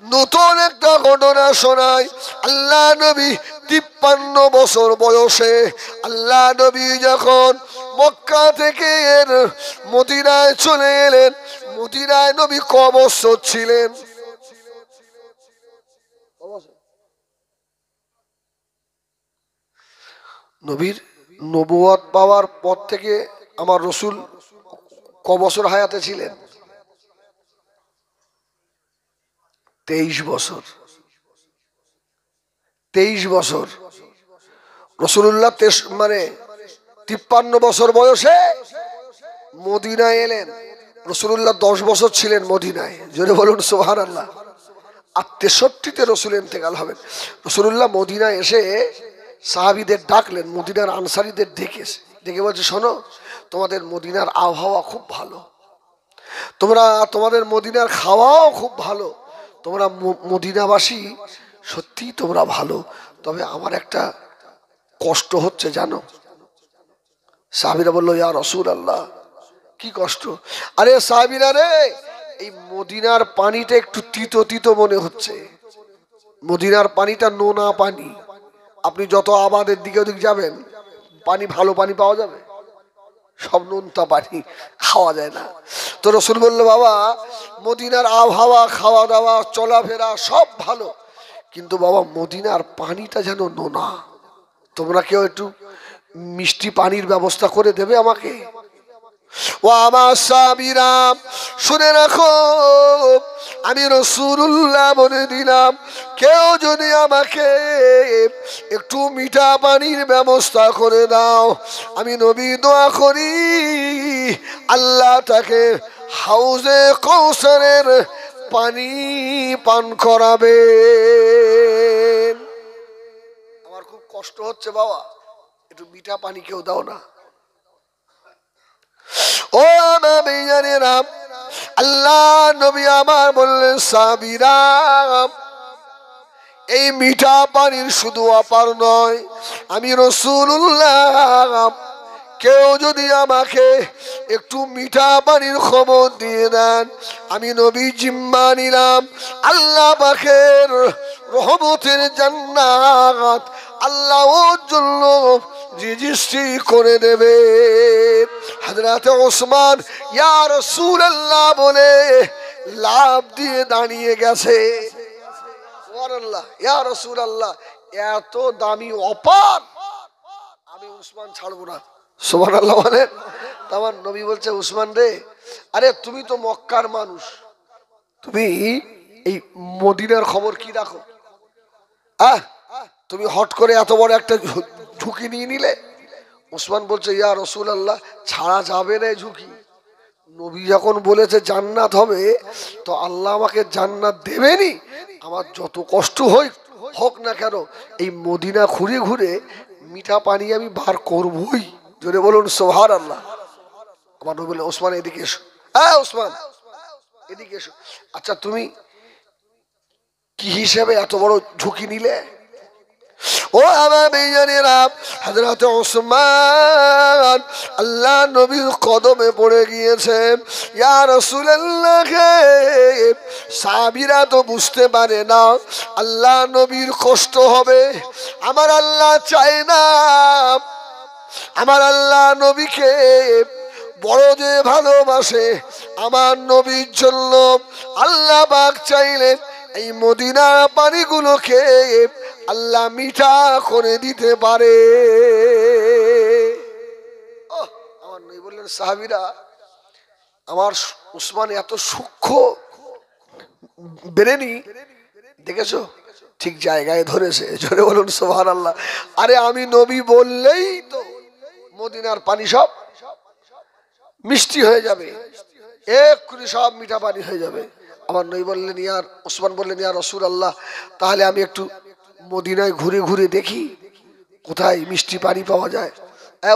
নতুন একটা ঘটনা শোনায়। আল্লাহ নবী 53 বছর বয়সে আল্লাহ নবী যখন মক্কা থেকে মদিনায় চলে এলেন, মদিনায় নবী ক বছর ছিলেন? নবীর নবুয়ত পাওয়ার পর থেকে আমার রসুল ক বছর হায়াতে ছিলেন? 23 বছর। 23 বছর রসুল্লাহ 53 বছর বয়সে মদিনায় এলেন। রসুল্লাহ 10 বছর ছিলেন মদিনায়, জোরে বলুন সুবহানাল্লাহ। আর 63-তে রসুল ইন্তেকাল হবেন। রসুল্লাহ মদিনায় এসে সাহাবীদের ডাকলেন, মদিনার আনসারীদের ডেকে বলছে, শোনো, তোমাদের মদিনার আবহাওয়া খুব ভালো, তোমাদের মদিনার খাওয়াও খুব ভালো, তোমরা মদিনাবাসী সত্যি তোমরা ভালো, তবে আমার একটা কষ্ট হচ্ছে জানো? সাহাবীরা বললো, ইয়া রাসূলুল্লাহ, কি কষ্ট? আরে সাহাবীরা রে, এই মদিনার পানিটা একটু তিতো তিতো মনে হচ্ছে। মদিনার পানিটা নোনা পানি। আপনি যত আমাদের দিকে ওদিক যাবেন, পানি ভালো পানি পাওয়া যাবে? সব নোনতা পানি, খাওয়া যায় না। তো রসুল বললো, বাবা, মদিনার আবহাওয়া, খাওয়া দাওয়া, চলাফেরা সব ভালো, কিন্তু বাবা মদিনার পানিটা যেন নোনা। তোমরা কেউ একটু মিষ্টি পানির ব্যবস্থা করে দেবে আমাকে? ও আমার সাহাবীরা, শুনে রাখো, আমি রাসূলুল্লাহ বলে দিলাম, কেউ যদি আমাকে একটু মিঠা পানির ব্যবস্থা করে দাও, আমি নবী দোয়া করি আল্লাহ তাকে হাউজে কাউসারের পানি পান করাবে। আমার খুব কষ্ট হচ্ছে বাবা, একটু মিঠা পানি কেউ দাও না। ও নবীরা, আল্লাহ নবী আমার বললেন, সাহাবীরা, এই মিঠা পানির শুধু অপার নয়, আমি রাসূলুল্লাহ, কেউ যদি আমাকে একটু মিঠা পানির খবর দিয়ে দেন, আমি নবী জিম্মা নিলাম, আল্লাহ পাকের রহমতের জান্নাত আল্লাহ ওর জন্য রেজিস্ট্রি করে দেবে। হযরত ওসমান ইয়া রাসূলুল্লাহ বলে লাভ দিয়ে দাঁড়িয়ে গেছে। সুবহানাল্লাহ, ইয়া রাসূলুল্লাহ, এত দামি অপার, আমি উসমান ছাড়বো না। সুবহানাল্লাহ বলেন। আমার নবী বলছে, উসমান রে, আরে তুমি তো মক্কার মানুষ, তুমি এই মদিনার খবর কি রাখো? তুমি হট করে এত বড় একটা ঝুঁকি নিয়ে নিলে। উসমান বলছে, ইয়া রাসূলুল্লাহ, ছাড়া যাবে না ঝুঁকি। নবী যখন বলেছে জান্নাত হবে, তো আল্লাহ আমাকে জান্নাত দেবেনি। আমার যত কষ্ট হোক না কেন, এই মদিনা ঘুরে ঘুরে মিঠা পানি আমি বার করবই। জোরে বলুন সুবহানাল্লাহ। আমার নবী বললেন, ওসমান এদিকে এসো। ওসমান এদিকে এসো। আচ্ছা, তুমি কি হিসেবে এত বড় ঝুঁকি নিলে? ও আমার বেয়ানেরা, হযরত ওসমান আল্লাহ নবীর কদমে পড়ে গিয়েছেন। ইয়া রাসূলুল্লাহ, সাহাবীরা তো বুঝতে পারে না আল্লাহ নবীর কষ্ট হবে। আমার আল্লাহ চায় না, আমার আল্লাহ নবীকে বড় যে ভালোবাসে, আমার নবীর জন্য আল্লাহ পাক চাইলেন এই মদিনার পানিগুলোকে আল্লাহ মিঠা করে দিতে পারে। আমার নবী বললেন, সাহাবীরা, আমার উসমান এত সূক্ষ্ম বেরেনি দেখেছো, ঠিক জায়গায় ধরেছে। জোরে বলুন সুবহানাল্লাহ। আরে আমি নবী বললেই তো মদিনার পানি সব মিষ্টি হয়ে যাবে, এক্ষুনি সব মিঠা পানি হয়ে যাবে। আমার নবী বললেন, ওসমান বললেন, ইয়া রাসূলুল্লাহ, তাহলে আমি একটু মদিনায় ঘুরে ঘুরে দেখি কোথায় মিষ্টি পানি পাওয়া যায়।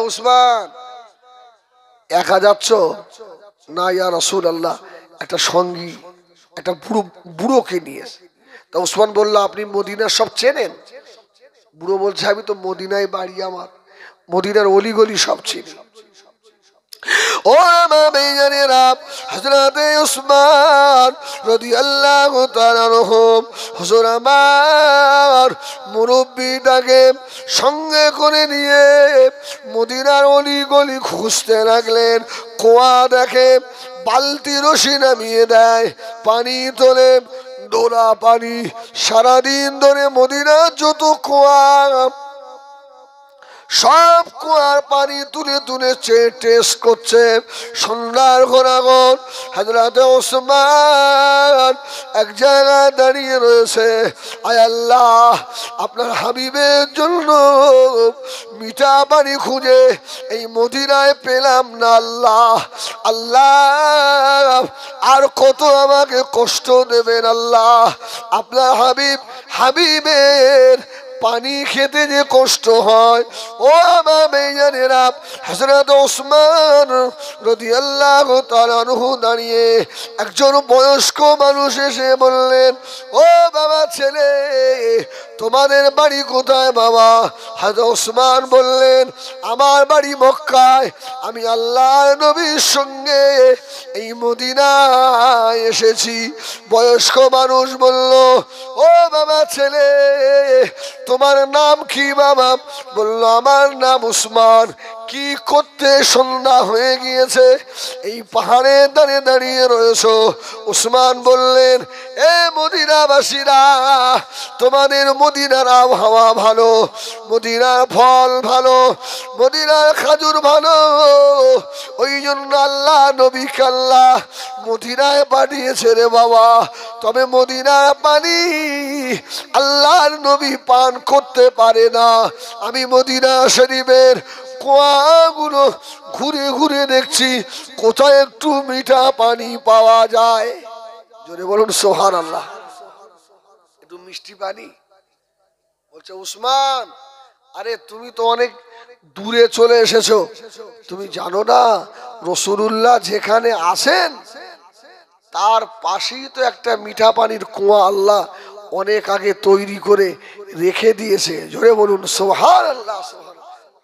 ওসমান, একা যাচ্ছ না? ইয়া রাসূলুল্লাহ, একটা সঙ্গী, একটা বুড়োকে নিয়ে। তা ওসমান বলল, আপনি মদিনার সব চেনেন? বুড়ো বলছে, আমি তো মদিনায় বাড়ি, আমার মদিনার অলিগলি সব চিনি। ও আমার বেঈমানেরা, হযরত উসমান রাদিয়াল্লাহু তাআলা আনহু হুজুর আমার মুরব্বিটাকে সঙ্গে করে নিয়ে মদিনার অলি গলি খুঁজতে লাগলেন। কুয়া দেখে, বালতি রশি নামিয়ে দেয়, পানি তোলে, ডোলা পানি। সারাদিন ধরে মদিনার যত কুয়া, সব কুয়ার পানি তুলে তুলে টেস্ট করছে। সন্ধ্যার ঘোরাঘর হযরত ওসমান এক জায়গায় দাঁড়িয়ে রয়েছে। আয় আল্লাহ, আপনার হাবিবের জন্য মিঠা পানি খুঁজে এই মদিনায় পেলাম না। আল্লাহ আল্লাহ, আর কত আমাকে কষ্ট দেবেন আল্লাহ? আপনার হাবিবের পানি খেতে যে কষ্ট হয়। ও আমার বেঈমানেরা, হযরত ওসমান রাদিয়াল্লাহু তাআলা আনহু দাঁড়িয়ে, একজন বয়স্ক মানুষ এসে বললেন, ও বাবা ছেলে, তোমাদের বাড়ি কোথায় বাবা? হযরত ওসমান বললেন, আমার বাড়ি মক্কায়, আমি আল্লাহর নবীর সঙ্গে এই মদিনায় এসেছি। বয়স্ক মানুষ বলল, ও বাবা ছেলে, তোমার নাম কি বাবা? বলল, আমার নাম উসমান। কি করতে সন্ধ্যা হয়ে গিয়েছে এই পাহাড়ে দাঁড়িয়ে দাঁড়িয়ে রয়েছো? উসমান বললেন, এ মদিনাবাসীরা, তোমাদের মদিনার আবহাওয়া ভালো, মদিনার ফল ভালো, মদিনার খাজুর ভালো, ওই জন্য আল্লাহ নবীকে আল্লাহ মদিনায় পাঠিয়েছে রে বাবা। তবে মদিনার পানি আল্লাহর নবী পান করতে পারে না। আমি মদিনা শরীফের কুয়াগুলো ঘুরে ঘুরে দেখছি কোথায় একটু মিঠা পানি পাওয়া যায়। জোরে বলুন সুবহানাল্লাহ। একটু মিষ্টি পানি। বলছে উসমান, আরে তুমি তো অনেক দূরে চলে এসেছো, তুমি জানো না রাসূলুল্লাহ যেখানে আছেন তার পাশেই তো একটা মিঠা পানির কুয়া আল্লাহ অনেক আগে তৈরি করে রেখে দিয়েছে। জোরে বলুন সুবহানাল্লাহ।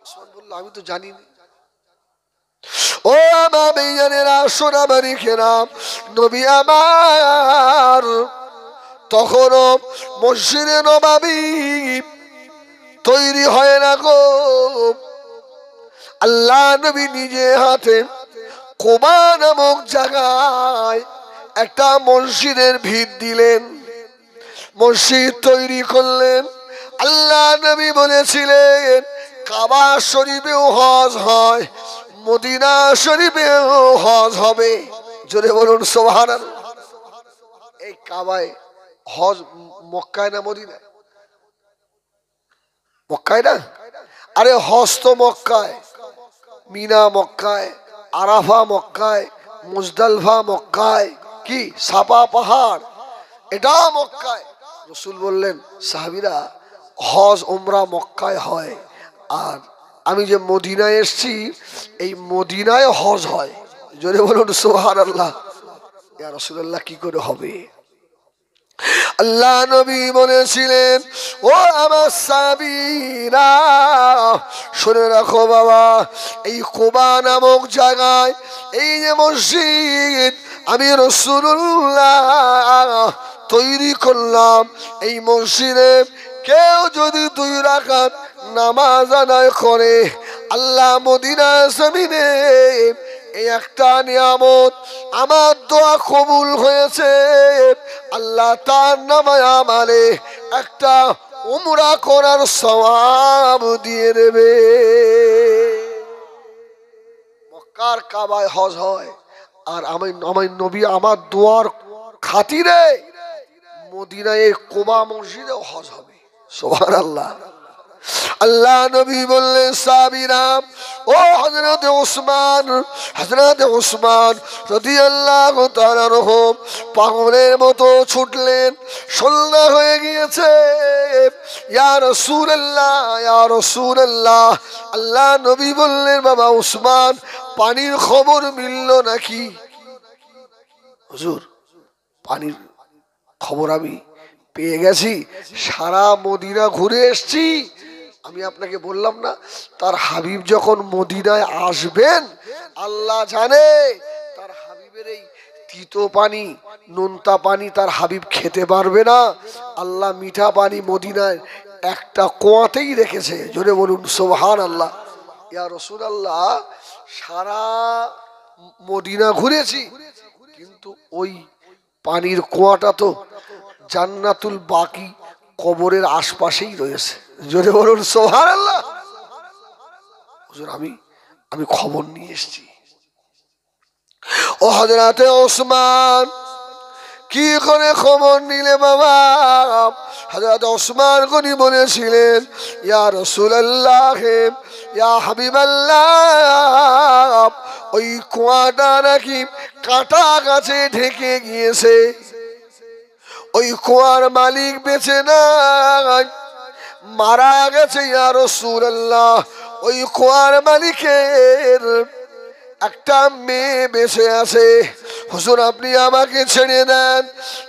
উসমান বলল, আমি তো জানি না। ও আমার বেঈমানেরা, সোনামারি খেরাম, নবী আমার তখনও মসজিদে নববী তৈরি হয় না গো। আল্লাহ নবী নিজে হাতে কুবা নামক জায়গায় একটা মসজিদের ভিত দিলেন, মসজিদ তৈরি করলেন। আল্লাহ নবী বলেছিলেন, কাবা শরীফেও হজ হয়, মদিনা শরীফেও হজ হবে। জোরে বলুন সুবহানাল্লাহ। এই কাবায় হজ মক্কায় না মদিনায়? মক্কায় না? আরে হজ তো মক্কায়, মিনা মক্কায়, আরাফা মক্কায়, মুজদালফা মক্কায়, কি সাফা পাহাড় এটা মক্কায়। রাসূল বললেন, সাহাবীরা, হজ উমরা মক্কায় হয়, আর আমি যে মদিনায় এসেছি এই মদিনায় হজ হয়। জোরে বলুন সুবহানাল্লাহ। ইয়া রাসূলুল্লাহ, কি করে হবে? আল্লাহ নবী বলেছিলেন, ও আমার সাহাবীরা, শুনে রাখো বাবা, এই কুবা নামক জায়গায় এই যে মসজিদ আমি রাসূলুল্লাহ তৈরি করলাম, এই মসজিদে কেউ যদি 2 রাকাত নামাজ আদায় করে, আল্লাহ মদিনার জমিনে এই একটা নিয়ামত, আমার দোয়া কবুল হয়েছে, আল্লাহ তার নামে আমারে একটা উমরা করার সওয়াব দিয়ে দেবে। মক্কার কাবায় হজ হয়, আর আমার নবী আমার দোয়ার খাতিরে মদিনায় কুবা মসজিদে হজ হবে। সুবহানাল্লাহ। আল্লাহ নবী বললেন, সাহাবীরা, ও হযরত ওসমান রাদিয়াল্লাহু তাআলা আনহু পাগলের মতো ছুটলেন। সন্ধ্যা হয়ে গিয়েছে। ইয়া রাসূলুল্লাহ, ইয়া রাসূলুল্লাহ। আল্লাহ নবী বললেন, বাবা উসমান, পানির খবর মিলল নাকি? হুজুর, পানির খবর আমি পেয়ে গেছি, সারা মদিনা ঘুরে এসছি। আমি আপনাকে বললাম না, তার হাবিব যখন মদিনায় আসবেন আল্লাহ জানে তার হাবিবের এই তিতো পানি নোনতা পানি তার হাবিব খেতে পারবে না। আল্লাহ মিঠা পানি মদিনায় একটা কুয়াতেই রেখেছে। জোরে বলুন সুবহানাল্লাহ। ইয়া রাসূলুল্লাহ, সারা মদিনা ঘুরেছি, কিন্তু ওই পানির কুয়াটা তো জান্নাতুল বাকি কবরের আশপাশেই রয়েছে। জোরে বলুন সুবহানাল্লাহ। হুজুর আমি খবর নিয়ে এসেছি। ও হযরতে ওসমান, কি করে খবর নিলে বাবা? হযরত ওসমান গনি বলেছিলেন, ইয়া রাসূলুল্লাহ, ইয়া হাবিবাল্লাহ, ওই কুয়াটা নাকি কাঁটা গাছে ঢেকে গিয়েছে। ওই কুয়ার মালিক বেঁচে নাই, মারা গেছে। ইয়া রাসূলুল্লাহ, ওই কুয়ার মালিকের একটা মেয়ে বেঁচে আছে। হুজুর আপনি আমাকে ছেড়ে দেন,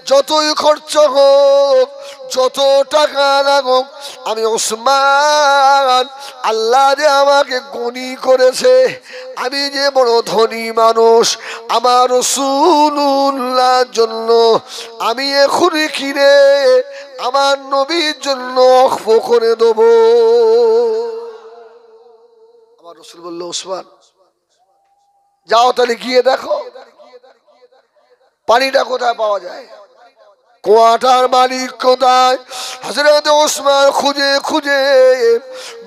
যতই খরচ হোক, যত টাকা লাগুক, আমি ওসমান, আল্লাহ যে আমাকে গনি করেছে, আমি যে বড় ধনী মানুষ, আমার রাসূলুল্লাহর জন্য আমি এখনই কিনে আমার নবীর জন্য ওয়াকফ করে দেব। আমার রাসূল বলল, ওসমান যাও তাহলে গিয়ে দেখো পানিটা কোথায় পাওয়া যায়, কুয়াটার মালিক কোথায়। হযরত ওসমান খুঁজে খুঁজে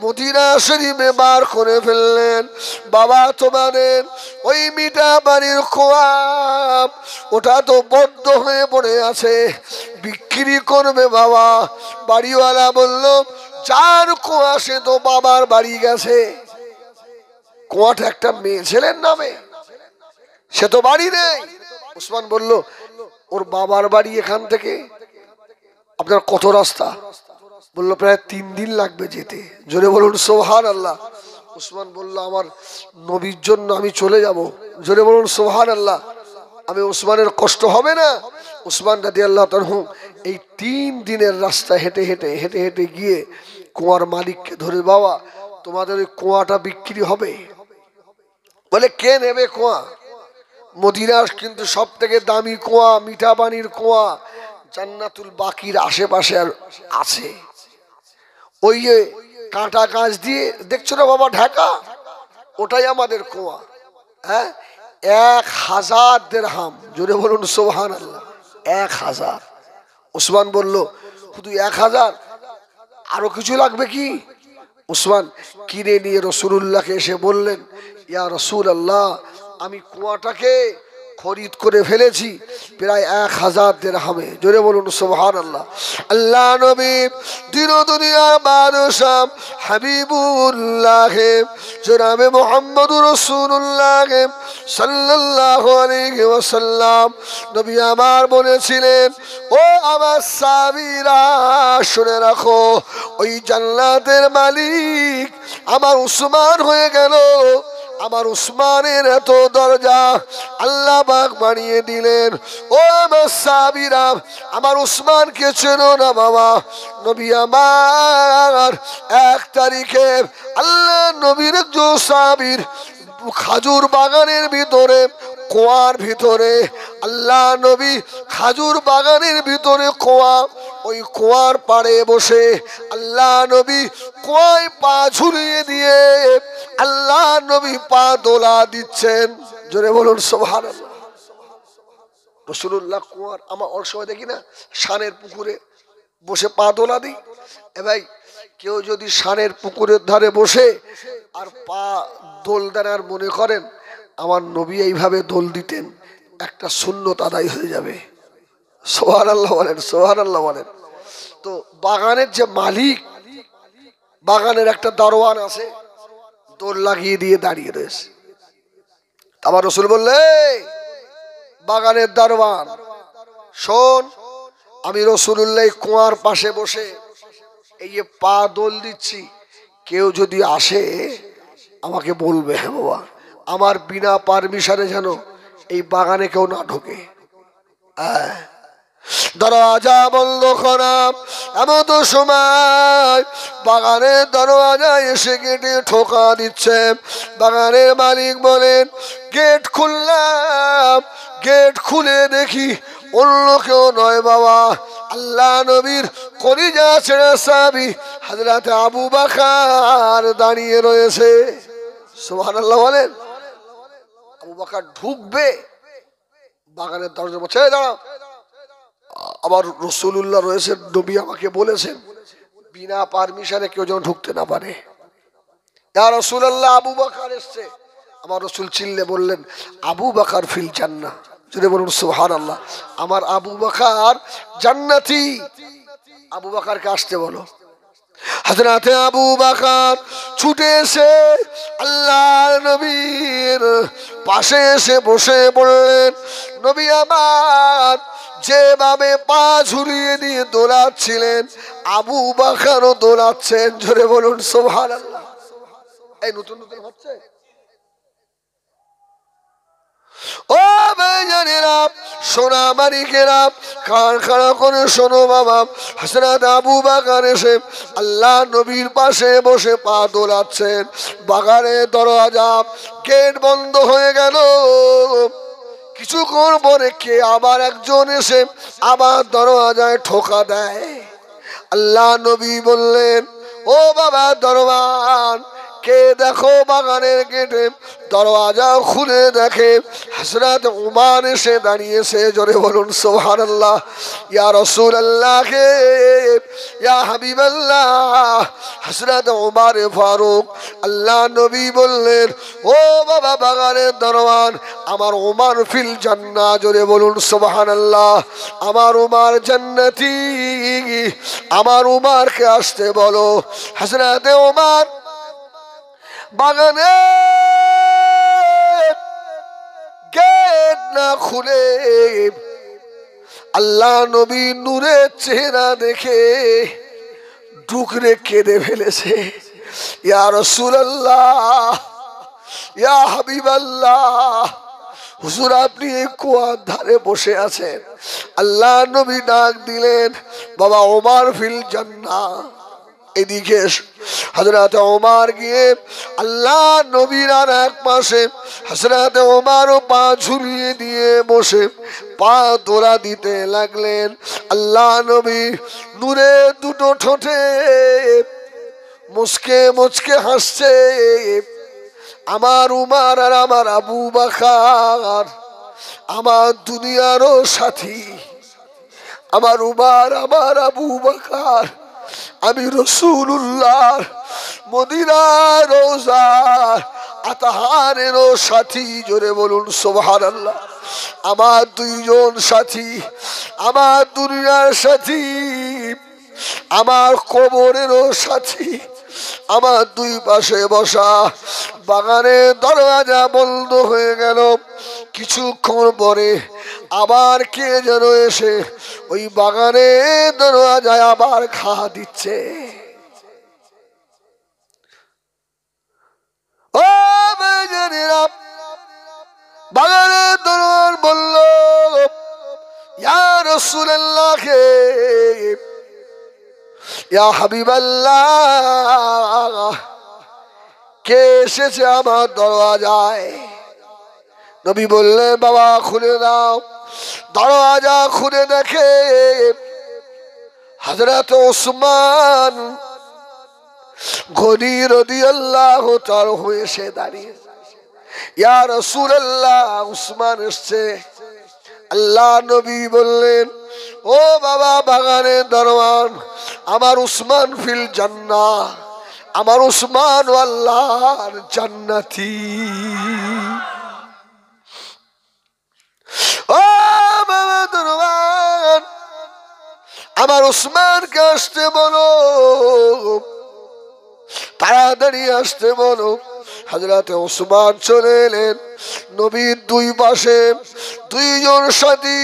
মদিনা শরীফে বার করে ফেললেন। বাবা, তোমাদের ওই মিঠা পানির কুয়া, ওটা তো বদ্ধ হয়ে পড়ে আছে, বিক্রি করবে বাবা। বাড়িওয়ালা বলল, যার কুয়া সে তো বাবার বাড়ি গেছে। কুয়াটা একটা মেয়ে ছেলের নামে, সে তো বাড়ি নেই। ওসমান বলল, ওর বাবার বাড়ি এখান থেকে আপনার কত রাস্তা? বলল, প্রায় 3 দিন লাগবে যেতে। জোরে বলুন সুবহানাল্লাহ। ওসমান বলল, আমার নবীর জন্য আমি চলে যাব। জোরে বলুন সুবহানাল্লাহ। আমি ওসমানের কষ্ট হবে না? ওসমান রাদিয়াল্লাহু তাআলা এই 3 দিনের রাস্তা হেঁটে হেঁটে হেঁটে হেঁটে গিয়ে কুয়ার মালিককে ধরে, বাবা তোমাদের ওই কুয়াটা বিক্রি হবে? বলে, কে নেবে কুয়া? মদিনার কিন্তু সব থেকে দামি কুয়া, মিঠা পানির কুয়া জান্নাতুল বাকির আশেপাশে আর আছে। ওই যে কাঁটা গাছ দিয়ে দেখছো না বাবা ঢাকা, ওটাই আমাদের কুয়া। হ্যাঁ, 1000 দিরহাম। জোরে বলুন সুবহানাল্লাহ। 1000। ওসমান বলল, শুধু 1000? আরো কিছু লাগবে কি? ওসমান কিনে নিয়ে রাসূলুল্লাহকে এসে বললেন, ইয়া রাসূলুল্লাহ, আমি কুয়াটাকে খরিদ করে ফেলেছি প্রায় 1000 দিরহামে। জোরে বলুন সুবহানাল্লাহ। আল্লাহ নবী দিন দুনিয়ার বাদশা হাবিবুল্লাহ জনাবে মুহাম্মদুর রাসূলুল্লাহ সাল্লাল্লাহু আলাইহি ওয়াসাল্লাম নবী আমার বলেছিলেন, ও আমার সাহাবীরা শুনে রাখো, ওই জান্নাতের মালিক আমার উসমান হয়ে গেল। আমার উসমানের এত দরজা আল্লাহ পাক বানিয়ে দিলেন। ও আমার সাহাবীরা, আমার উসমানকে চেনো না বাবা? নবী আমার 1 তারিখে আল্লাহ নবীর একজন সাহাবীর খাজুর বাগানের ভিতরে, কুয়ার ভিতরে, আল্লাহ নবী খাজুর বাগানের ভিতরে কুয়া, ওই কুয়ার পাড়ে বসে আল্লাহ নবী কুয়ায় পা ঝুলিয়ে দিয়ে আল্লাহ নবী পা দোলা দিচ্ছেন। জোরে বলুন সুবহানাল্লাহ। রাসূলুল্লাহ কুয়ার, আমার অনেক সময় দেখি না শানের পুকুরে বসে পা দোলা দিই। এ ভাই, কেউ যদি শানের পুকুরের ধারে বসে আর পা দোল দেন আর মনে করেন আমার নবী এইভাবে দোল দিতেন, একটা সুন্নত আদায় হয়ে যাবে। সুবহানাল্লাহ বলেন, সুবহানাল্লাহ বলেন। তো বাগানের যে মালিক, বাগানের একটা দারোয়ান আছে, দোল লাগিয়ে দিয়ে দাঁড়িয়ে রয়েছে। আমার রাসূল বললে, বাগানের দারোয়ান শোন, আমি রাসূলুল্লাহ কুয়ার পাশে বসে এই যে পা দোল দিচ্ছি, কেউ যদি আসে আমাকে বলবে, হ্যাঁ বাবা, আমার বিনা পারমিশনে যেন এই বাগানে কেউ না ঢোকে। দরওয়াজা বন্ধ করা। এমন তো সময় বাগানের দরওয়াজায় এসে গেটে ঠোকা দিচ্ছে। বাগানের মালিক বলেন, গেট খুললাম, গেট খুলে দেখি অন্য কেউ নয় বাবা, আল্লাহ নবীর কলিজা ছেড়ে সাহাবী হযরত আবু বকর দাঁড়িয়ে রয়েছে। সুবহানাল্লাহ বলেন। আবু বকর ঢুকবে, বাগানের দরজা বলছে দাঁড়াও, আবার রাসূলুল্লাহ রয়েছে, নবী আমাকে বলেছেন বিনা পারমিশনে কেউ যেন ঢুকতে না পারে। ইয়া রাসূলুল্লাহ, আবু বকর এসেছে। আমার রাসূল চিল্লে বললেন, আবু বকর ফিল জান্নাহ। যদি বলুন সুবহানাল্লাহ। আমার আবু বকর জান্নাতি। আবু বকরকে আসতে বলো। হযরত আবু বকর ছুটে এসে আল্লাহর নবীর পাশে এসে বসে পড়লেন। নবী আমার যেভাবে পা ঝুলিয়ে দিয়ে দোলাচ্ছিলেন, আবু বকরও দোলাচ্ছেন। জোরে বলুন সুবহানাল্লাহ। এই নতুন নতুন হচ্ছে। ও ভাইজানেরা, সোনা মানিকেরা, কান খাড়া করে শোনো বাবা। হযরত আবু বকর এসে আল্লাহ নবীর পাশে বসে পা দোলাচ্ছেন। বাগানের দরজা গেট বন্ধ হয়ে গেল। কিছুক্ষণ পরে কে আবার একজন এসে আবার দরজায় ঠোকা দেয়। আল্লাহ নবী বললেন, ও বাবা দরওয়ান, কে দেখো বাগানের গেটে দরওয়াজা খুলে দেখে হযরত উমর এসে দাঁড়িয়েছে। জোরে বলুন সুবহানাল্লাহ। ইয়া রাসূলুল্লাহ কে, ইয়া হাবিবাল্লাহ, হযরত উমর ফারুক। আল্লাহ নবী বললেন, ও বাবা বাগানের দরওয়ান, আমার উমর ফিল জান্নাহ। জোরে বলুন সুবহানাল্লাহ। আমার উমর জান্নাতি, আমার উমরকে আসতে বলো। হযরত উমর বাগানে গেট না খুলে আল্লাহ নবী নূরের চেহারা দেখে ডুকরে কেঁদে ফেলেছে। ইয়া রাসূলুল্লাহ, ইয়া হাবিবাল্লাহ, হুজুর আপনি এই কুয়ার ধারে বসে আছেন। আল্লাহ নবী ডাক দিলেন, বাবা ওমর ফিল জান্নাহ। এদিকে হযরত ওমর গিয়ে আল্লাহ নবীর আর এক পাশে হযরত ওমরও পা ঝুলিয়ে দিয়ে বসে পা দোলা দিতে লাগলেন। আল্লাহ নবী নূরে দুটো ঠোঁটে মুচকে মুচকে হাসছে। আমার উমর আর আমার আবু বকর আমার দুনিয়ারও সাথী। আমার উমর, আমার আবু বকর, আমি রাসূলুল্লাহ মদিনার রওজার আতাহারেরও সাথী। জোরে বলুন সুবহানাল্লাহ। আমার দুইজন সাথী, আমার দুনিয়ার সাথী, আমার কবরেরও সাথী। আমার দুই পাশে বসা। বাগানের দরজা বন্ধ হয়ে গেল। কিছুক্ষণ পরে আবার কে যেন এসে ওই বাগানের দরজায় আবার ঘা দিচ্ছে। ও বেজানেরা, বাগানের দরজার বলল, ইয়া রাসূলুল্লাহ, ইয়া হাবিবাল্লাহ, কে এসেছে আমার দরজায়? নবী বললেন, বাবা খুলে দাও। দরজা খুলে দেখে হযরত ওসমান গনি রাদিয়াল্লাহু তাআলা হয়েছে দাঁড়িয়ে। ইয়া রাসূলুল্লাহ, ওসমান এসেছে। আল্লাহ নবী বললেন, ও বাবা বাগানের দরওয়ান, আমার উসমান ফিল জান্নাহ, আমার উসমান আল্লাহর জান্নাতি। ও বাবা দরওয়ান, আমার উসমানকে আসতে বলো, তাড়াতাড়ি আসতে বলো। হযরত ওসমান চলে এলেন। নবীর দুই পাশে দুইজন সাথী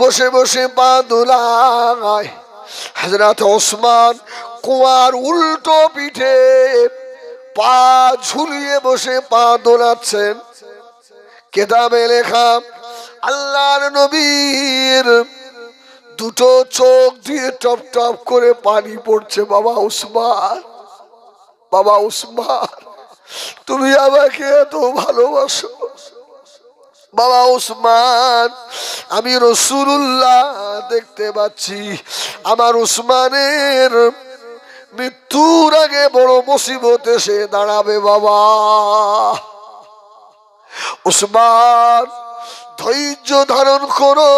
বসে বসে পা দোলায়। হযরত ওসমান কুয়ার উল্টো পিঠে পা ঝুলিয়ে বসে পা দোলাচ্ছেন। কেতাবে লেখা, আল্লাহর নবীর দুটো চোখ দিয়ে টপ টপ করে পানি পড়ছে। বাবা উসমান, বাবা উসমান, তুমি আমাকে এত ভালোবাসো। বাবা উসমান, আমি রাসূলুল্লাহ দেখতে পাচ্ছি আমার উসমানের মৃত্যুর আগে বড় মুসিবত এসে দাঁড়াবে। বাবা উসমান, ধৈর্য ধারণ করো,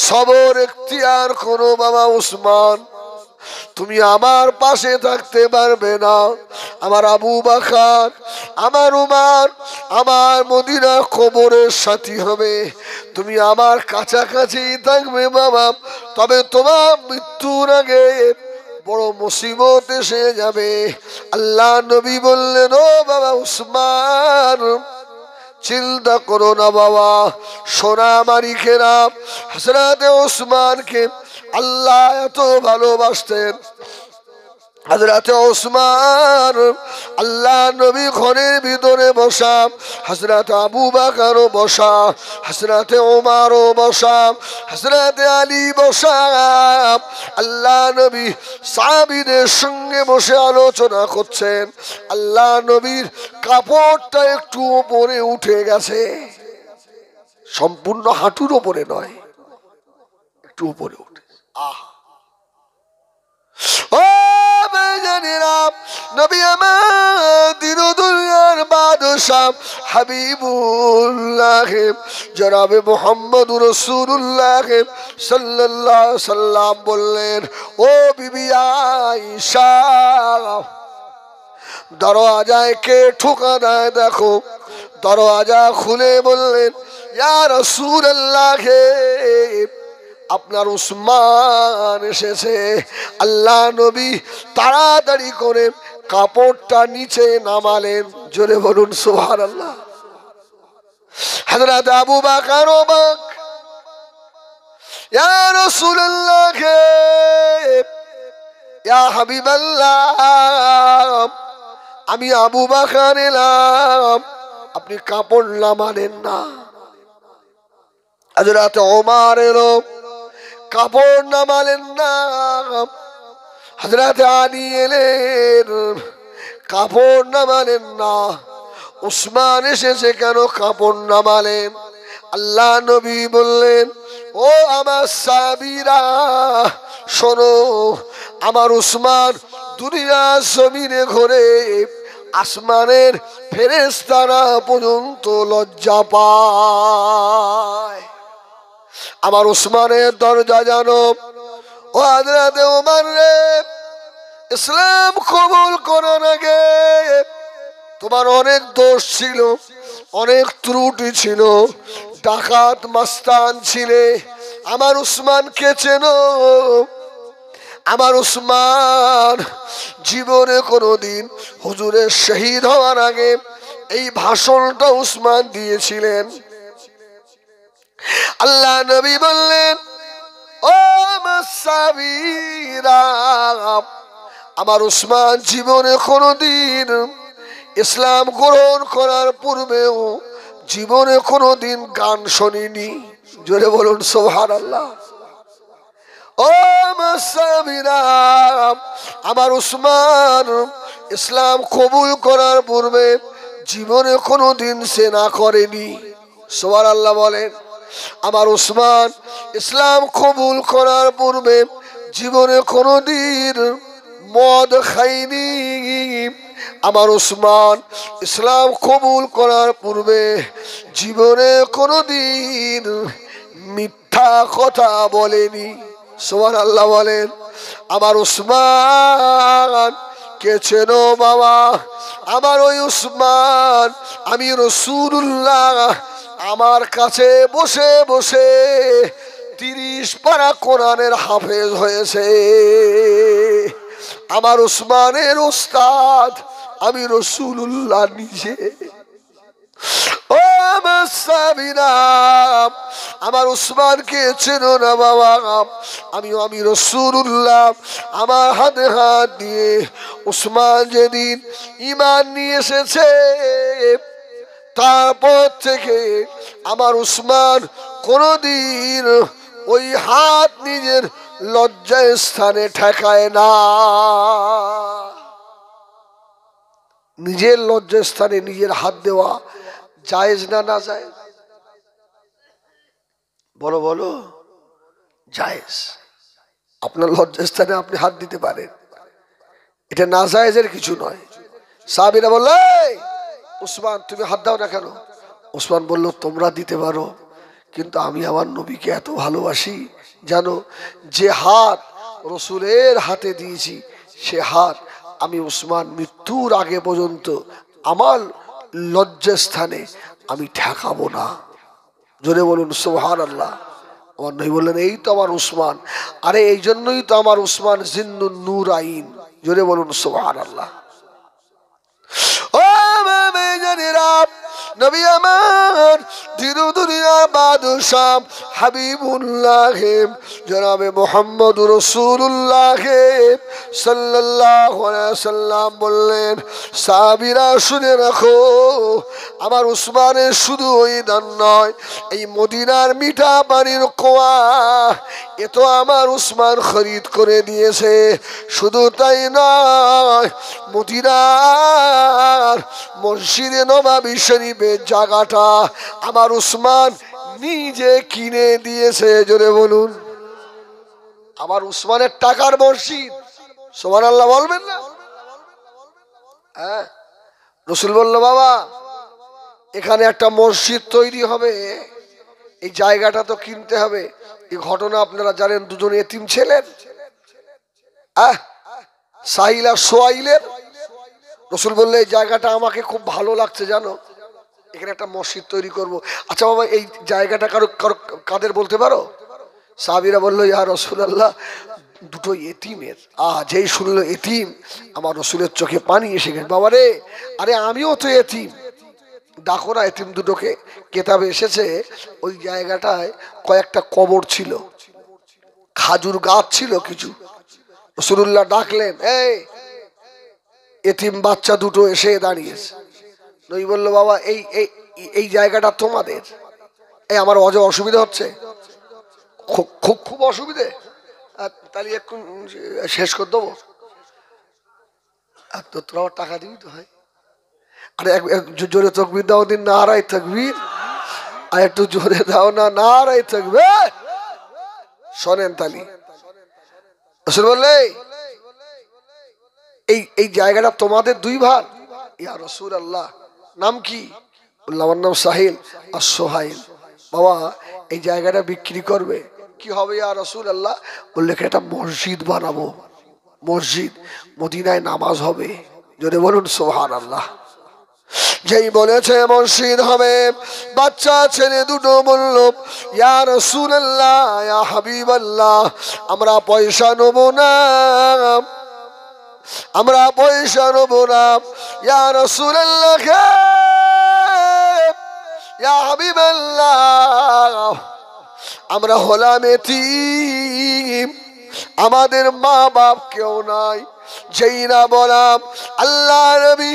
সবর এখতিয়ার করো। বাবা উসমান, তুমি আমার পাশে থাকতে পারবে না, আমার আবু বকর, আমার উমর, আমার মদিনা কবরের সাথী হবে, তুমি আমার কাছাকাছি থাকবে বাবা। তবে তোমার মৃত্যুর আগে বড় মুসিবত এসে যাবে। আল্লাহ নবী বললেন, ও বাবা উসমান, চিন্তা করো না বাবা। সোনা মারিকেরা হযরতে ওসমানকে আল্লাহ এত ভালোবাসতেন। হযরতে ওসমান আল্লাহ নবী ঘরের ভিতরে বসা, হযরতে আবু বকরও বসা, হযরতে ওমরও বসা, হযরতে আলী বসা, আল্লাহ নবী সাহাবীদের সঙ্গে বসে আলোচনা করছেন। আল্লাহ নবীর কাপড়টা একটু উপরে উঠে গেছে, সম্পূর্ণ হাঁটুর উপরে নয়, একটু উপরে উঠে। ও বেজানেরা, নবী আমার দিন দুনিয়ার বাদশাহ হাবিবুল্লাহ জনাবে মুহাম্মদুর রাসূলুল্লাহ সাল্লাল্লাহু আলাইহি সাল্লাম বললেন, ও বিবি আয়েশা, দরওয়াজায় কে ঠোকা দেয় দেখো। দরওয়াজা খুলে বললেন, ইয়া রাসূলুল্লাহ, আপনার উসমান এসেছে। আল্লাহ নবী তাড়াতাড়ি করে কাপড়টা নিচে নামালেন। জোরে বলুন সুবহানাল্লাহ। হযরত আবু বকর অবাক, ইয়া রাসূলুল্লাহ, ইয়া হাবিবাল্লাহ, আমি আবু বকর এলাম, আপনি কাপড় নামালেন না। হযরত ওমর এলো, কাপড় নামালেন না। হযরত আলী এলেন, কাপড় নামালেন না। উসমান এসেছে কেন, কাপড় নামালেন। আল্লাহ নবী বললেন, ও আমার সাহাবীরা শোনো, আমার উসমান দুনিয়া জমিনে ঘোরে, আসমানের ফেরেশতারা পর্যন্ত লজ্জা পায়। আমার উসমানের দরজা জানো। ও হযরত ওমর রে, ইসলাম কবুল করার আগে তোমার অনেক দোষ ছিল, অনেক ত্রুটি ছিল, ডাকাত মাস্তান ছিলে। আমার উসমানকে চেনো। আমার উসমান জীবনে কোনোদিন হুজুরের শহীদ হওয়ার আগে এই ভাষণটা উসমান দিয়েছিলেন। আল্লাহ নবী বললেন, ও সাহাবীরা, আমার উসমান জীবনে কোনোদিন ইসলাম গ্রহণ করার পূর্বেও জীবনে কোনোদিন গান শোনেনি। জোরে বলুন সুবহানাল্লাহ। ও সাহাবীরা, আমার উসমান ইসলাম কবুল করার পূর্বে জীবনে কোনোদিন সেনা করেনি। সুবহানাল্লাহ বলেন। আমার উসমান ইসলাম কবুল করার পূর্বে জীবনে কোনোদিন মদ খাইনি। আমার উসমান ইসলাম কবুল করার পূর্বে জীবনে কোনোদিন মিথ্যা কথা বলেনি। সুবহানাল্লাহ বলেন। আমার উসমান কে চেনো বাবা? আমার ওই উসমান, আমি রাসূলুল্লাহ আমার কাছে বসে বসে 30 পারা কোরআনের হাফেজ হয়েছে। আমার উসমানের ওস্তাদ আমি রাসূলুল্লাহ নিজে। ও আমার সাহাবীরা, আমার উসমানকে চেনো না বাবা? আমি রাসূলুল্লাহ আমার হাতে হাত দিয়ে উসমান যেদিন ঈমান নিয়ে এসেছে তারপর থেকে আমার উসমান কোনদিন ওই হাত নিজের লজ্জার স্থানে ঠেকায় না। নিজের লজ্জার স্থানে নিজের হাত দেওয়া জায়েজ না না জায়েজ? বলো বলো, জায়েজ। আপনার লজ্জার স্থানে আপনি হাত দিতে পারেন, এটা না জায়েজের কিছু নয়। সাহাবীরা বললে, উসমান তুমি হাত দাও না কেন? উসমান বলল, তোমরা দিতে পারো, কিন্তু আমি আমার নবীকে এত ভালোবাসি জানো, যে হাত রসুলের হাতে দিয়েছি সে হাত আমি উসমান মৃত্যুর আগে পর্যন্ত আমার লজ্জাস্থানে আমি ঠেকাবো না। জোরে বলুন সুবহানাল্লাহ। আমার নবী বললেন, এই তো আমার উসমান। আরে এই জন্যই তো আমার উসমান জিন্নুন নূর আইন। জোরে বলুন সুবহানাল্লাহ। ও জানেরা, নবী আমার দিনু দুনিয়ার বাদশাহ হাবিবুল্লাহ জনাবে মুহাম্মদ রাসূলুল্লাহ সাল্লাল্লাহু আলাইহি ওয়াসাল্লাম বললেন, সাহাবীরা শুনে রাখো, আমার উসমানের শুধু ওই দান নয়, এই মদিনার মিঠা পানির কুয়া এ তো আমার উসমান খরিদ করে দিয়েছে। শুধু তাই নয়, মদিনার মসজিদে নববী শরীফের জায়গাটা আমার উসমান নিজে কিনে দিয়েছে। জোরে বলুন, আমার উসমানের টাকার মসজিদ। সুবহানাল্লাহ বলবেন না? হ্যাঁ, রাসূল বলল, বাবা এখানে একটা মসজিদ তৈরি হবে, এই জায়গাটা তো কিনতে হবে। এই ঘটনা আপনারা জানেন, দুজন এতিম ছিলেন, সাহিল আর সোয়াইলের। রাসূল বললে, এই জায়গাটা আমাকে খুব ভালো লাগছে জানো, এখানে একটা মসজিদ তৈরি করব। আচ্ছা বাবা, এই জায়গাটা কারো কারো কাদের বলতে পারো? সাহাবীরা বললো, ইয়া রাসূলুল্লাহ, দুটো এতিমের। যেই শুনলো এতিম, আমার রাসূলের চোখে পানি এসে গেছে। বাবা রে, আরে আমিও তো এতিম, ডাকো না এতিম দুটোকে। কেতাবে এসেছে ওই জায়গাটায় কয়েকটা কবর ছিল, খাজুর গাছ ছিল কিছু। রাসূলুল্লাহ ডাকলেন, এই এতিম বাচ্চা দুটো এসে দাঁড়িয়েছে। নবী বলল, বাবা এই এই এই জায়গাটা তোমাদের। এই আমার অসুবিধা হচ্ছে, খুব খুব খুব অসুবিধে, তাহলে একটু শেষ করে দেবো। আর তো তোরা টাকা দিবি তো হয়। আরে জোরে তাকবীর দাও দিন, নারায়ে তাকবীর। আর একটু জোরে দাও না, নারায়ে তাকবীর। শোনেন তালি, রাসূল বললে, এই জায়গাটা তোমাদের দুই ভাই। ইয়া রাসূলুল্লাহ, নাম কি? বললাম, আমার নাম সাহিল আর সোহাইল। বাবা এই জায়গাটা বিক্রি করবে, কি হবে ইয়া রাসূলুল্লাহ? বললে, একটা মসজিদ বানাবো, মসজিদ, মদিনায় নামাজ হবে। যদি বলুন সুবহানাল্লাহ। যেই বলেছে মসজিদ হবে, বাচ্চা ছেলে দুটো বলল, ইয়া রাসূলুল্লাহ, ইয়া হাবিবাল্লাহ, আমরা পয়সা নেব না, আমরা পয়সা নেব না। ইয়া রাসূলুল্লাহ, ইয়া হাবিবাল্লাহ, আমরা হলাম এতিম, আমাদের মা বাপ কেউ নাই। যেই না বলাম, আল্লাহ নবী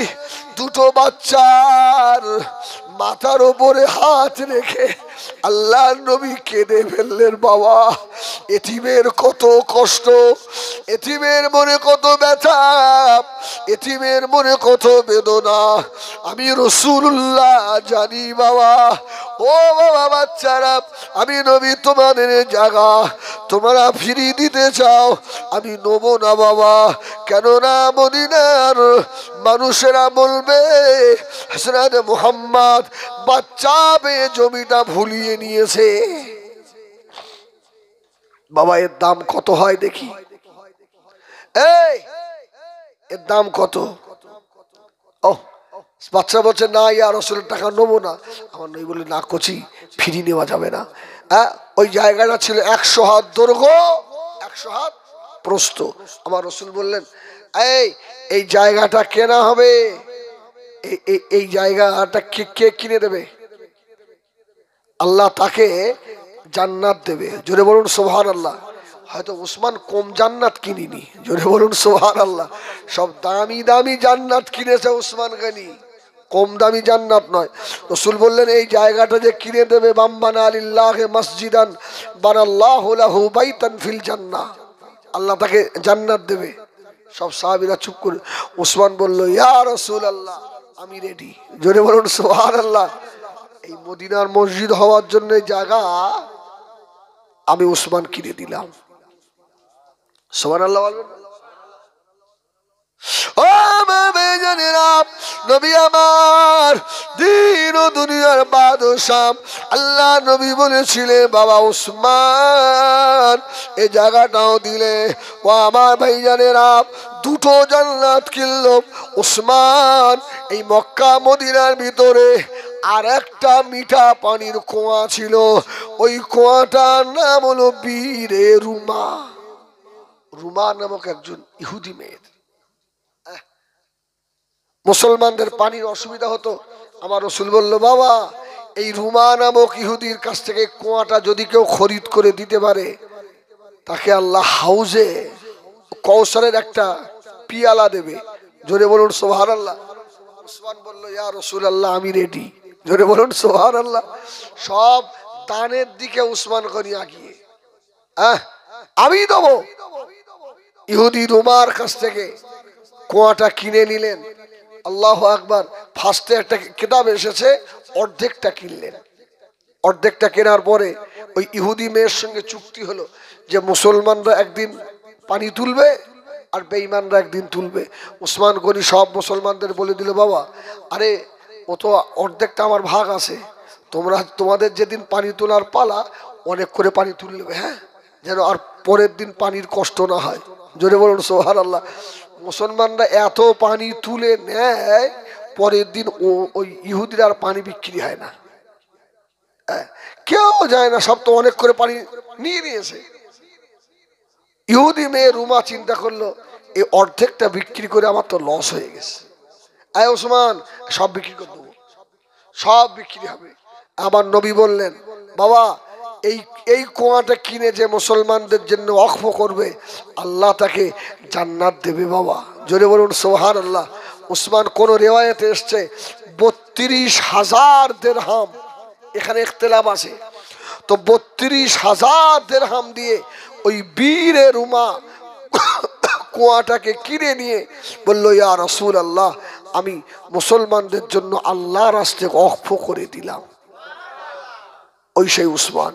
দুটো বাচ্চার মাথার উপরে হাত রেখে আল্লাহ নবী কেঁদে ফেললেন। বাবা এতিমের কত কষ্ট, এতিমের মনে কত ব্যথা, এতিমের মনে কত বেদনা আমি রাসূলুল্লাহ জানি। বাবা, ও বাবা বাচ্চারা, আমি নবী তোমাদের জায়গা তোমরা ফিরিয়ে দিতে চাও, আমি নেব না বাবা। কেননা মদিনার মানুষেরা বলবে, হযরত মুহাম্মদ বাচ্চা পেয়ে জমিটা ভুলিয়ে নিয়েছে। বাবা এর দাম কত হয় দেখি, এই এর দাম কত? ও বাচ্চা বলছে, না ইয়া রাসূলের টাকা নেবো না। আমার নবী বলে, না কচি, ফিরিয়ে নেওয়া যাবে না। ওই জায়গাটা ছিল 100 হাত দৈর্ঘ্য, 100 হাত প্রস্থ। আমার রাসূল বললেন, এই জায়গাটা কেনা হবে, এই জায়গাটা কে কিনে দেবে? আল্লাহ তাকে জান্নাত দেবে। জোরে বলুন সুবহানাল্লাহ। হয়তো উসমান কম জান্নাত কিনিনি, জোরে বলুন সুবহানাল্লাহ। সব দামি দামি জান্নাত কিনেছে উসমান গনি। কম দামি জান্নাত নয়। রাসূল বললেন এই জায়গাটা যে কিনে দেবে, বাম্বানা লিল্লাহি মসজিদান বানাল্লাহু লাহু বাইতান ফিল জান্নাহ, আল্লাহ তাকে জান্নাত দেবে। সব সাহাবীরা চুপ করে। ওসমান বলল ইয়া রাসূলুল্লাহ আমি রেডি। জোরে বলুন সুবহানাল্লাহ। এই মদিনার মসজিদ হওয়ার জন্য জায়গা আমি ওসমান কিনে দিলাম। সুবহানাল্লাহ বলবেন। ও জানেরা, নবী আমার দিন ও দুনিয়ার বাদশাহ আল্লাহ নবী বলেছিলেন বাবা ওসমান এই জায়গাটাও দিলে। ও আমার ভাই জানেরা, দুটো জান্নাত কিনলো ওসমান এই মক্কা মদিনার ভিতরে। আর একটা মিঠা পানির কুয়া ছিল, ওই কুয়াটার নাম হলো বীরে রুমা। রুমা নামক একজন ইহুদি মেয়ে। মুসলমানদের পানির অসুবিধা হতো, আমার রাসূল বলল বাবা এই রুমা নামক ইহুদির কাছ থেকে কুয়াটা যদি কেউ খরিদ করে দিতে পারে তাকে আল্লাহ হাউজে কৌসারের একটা পিয়ালা দেবে। জোরে বলুন সুবহানাল্লাহ। ওসমান বলল ইয়া রাসূলুল্লাহ আমি রেডি। জোরে বলুন সুবহানাল্লাহ। সব দানের দিকে ওসমান করি আগিয়ে, আমি দেবো। ইহুদি রুমার কাছ থেকে কুয়াটা কিনে নিলেন। আল্লাহু আকবার। ফার্স্টে একটা কিতাব এসেছে, অর্ধেকটা কিনলেন। অর্ধেকটা কেনার পরে ওই ইহুদি মেয়ের সঙ্গে চুক্তি হলো যে মুসলমানরা একদিন পানি তুলবে আর বেঈমানরা একদিন তুলবে। ওসমান গনি সব মুসলমানদের বলে দিল বাবা আরে ও তো অর্ধেকটা আমার ভাগ আছে, তোমাদের যেদিন পানি তোলার পালা অনেক করে পানি তুলে নেবে, হ্যাঁ, যেন আর পরের দিন পানির কষ্ট না হয়। জোরে বলুন সুবহানাল্লাহ। মুসলমানরা এত পানি তুলে নেয় পরের দিন ওই ইহুদিরা আর পানি বিক্রি হয় না, কেউ যায় না, সব তো অনেক করে পানি নিয়ে নিয়েছে। ইহুদি মেয়ে রুমা চিন্তা করলো এই অর্ধেকটা বিক্রি করে আমার তো লস হয়ে গেছে, আয় ওসমান সব বিক্রি করে দেবো, সব বিক্রি হবে। আমার নবী বললেন বাবা এই কুয়াটা কিনে যে মুসলমানদের জন্য ওয়াকফ করবে আল্লাহ তাকে জান্নাত দেবে বাবা। জোরে বলুন সুবহানাল্লাহ। ওসমান কোন রিওয়ায়াতে এসছে ৩২,০০০ দিরহাম, এখানে ইখতিলাফ আছে, তো ৩২,০০০ দিরহাম দিয়ে ওই বীরে রুমা কুয়াটাকে কিনে নিয়ে বলল ইয়া রাসূলুল্লাহ আমি মুসলমানদের জন্য আল্লাহর রাস্তায় ওয়াকফ করে দিলাম। ওই সেই উসমান।